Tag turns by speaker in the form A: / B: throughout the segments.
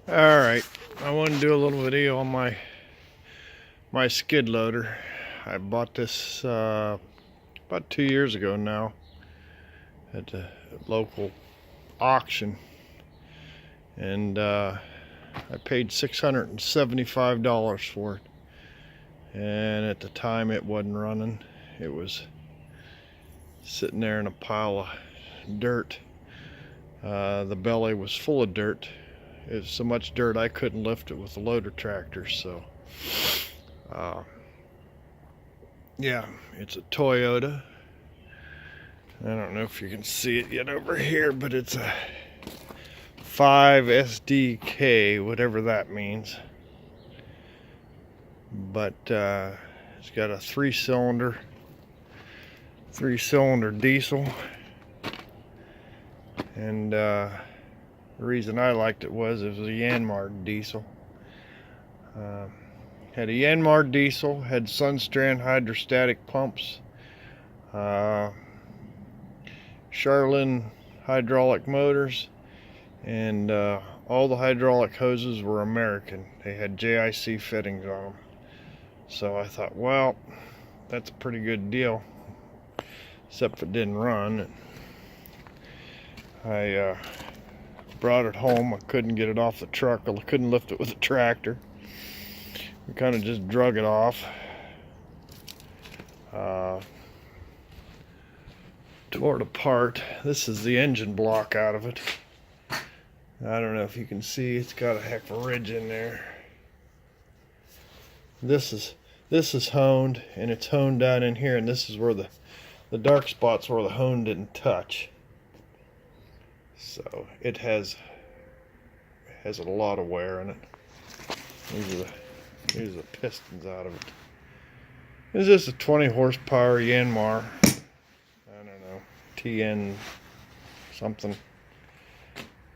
A: Alright, I want to do a little video on my skid loader. I bought this about 2 years ago now at the local auction, and I paid $675 for it, and at the time it wasn't running. It was sitting there in a pile of dirt. The belly was full of dirt. It was so much dirt I couldn't lift it with the loader tractor. So yeah, it's a Toyota. I don't know if you can see it yet over here, but it's a 5SDK, whatever that means. But it's got a three-cylinder diesel, and the reason I liked it was a Yanmar diesel. Had a Yanmar diesel, had Sunstrand hydrostatic pumps, Charlin hydraulic motors, and all the hydraulic hoses were American. They had JIC fittings on them. So I thought, well, that's a pretty good deal, except if it didn't run. I brought it home. I couldn't get it off the truck. I couldn't lift it with a tractor. We kind of just drug it off. Tore it apart. This is the engine block out of it. I don't know if you can see, it's got a heck of a ridge in there. This is honed, and it's honed down in here, and this is where the dark spots where the hone didn't touch. So it has a lot of wear in it. These are the pistons out of it. It's just a 20 horsepower Yanmar. I don't know, TN something.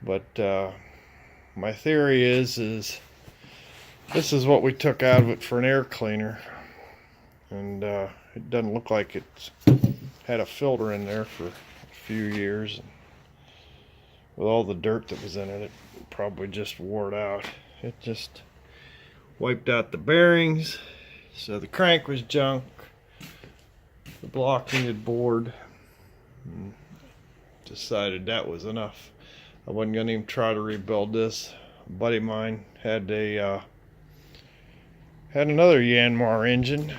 A: But my theory is this is what we took out of it for an air cleaner, and it doesn't look like it's had a filter in there for a few years. With all the dirt that was in it, it probably just wore it out. It just wiped out the bearings, so the crank was junk. The block needed bored. And decided that was enough. I wasn't gonna even try to rebuild this. A buddy of mine had another Yanmar engine.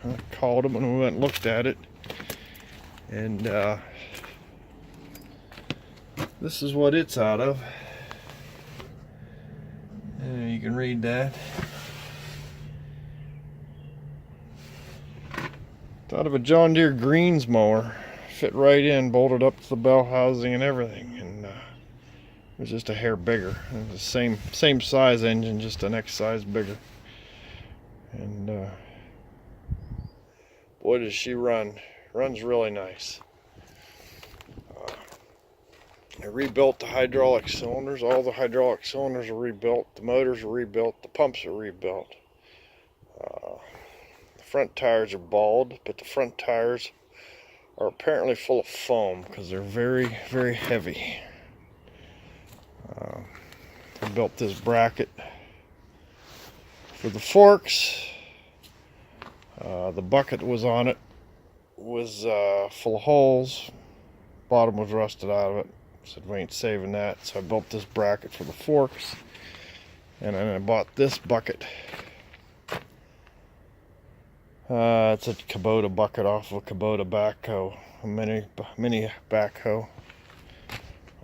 A: I called him and we went and looked at it, and this is what it's out of. And you can read that. It's out of a John Deere greens mower. Fit right in, bolted up to the bell housing and everything. And it was just a hair bigger. It was the same size engine, just the next size bigger. And boy, does she run. Runs really nice. I rebuilt the hydraulic cylinders. All the hydraulic cylinders are rebuilt. The motors are rebuilt. The pumps are rebuilt. The front tires are bald, but the front tires are apparently full of foam because they're very, very heavy. I built this bracket for the forks. The bucket that was on it was full of holes. Bottom was rusted out of it. Said we ain't saving that, so I built this bracket for the forks, and then I bought this bucket. It's a Kubota bucket off of a Kubota backhoe, a mini backhoe.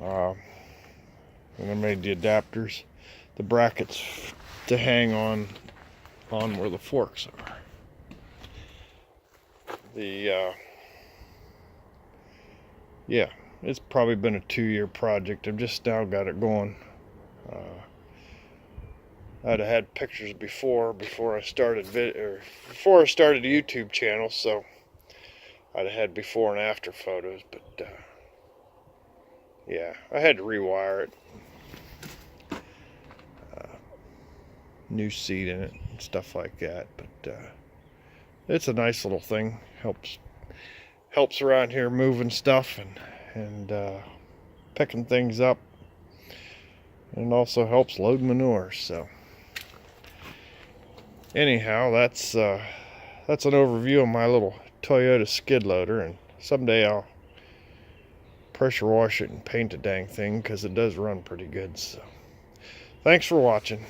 A: And I made the adapters, the brackets to hang on where the forks are. Yeah, it's probably been a 2-year project. I've just now got it going. I'd have had pictures before I started a YouTube channel, so I'd have had before and after photos. But yeah, I had to rewire it. New seat in it and stuff like that. But it's a nice little thing. Helps around here moving stuff and picking things up. And it also helps load manure. So anyhow, that's an overview of my little Toyota skid loader, and someday I'll pressure wash it and paint the dang thing because it does run pretty good. So thanks for watching.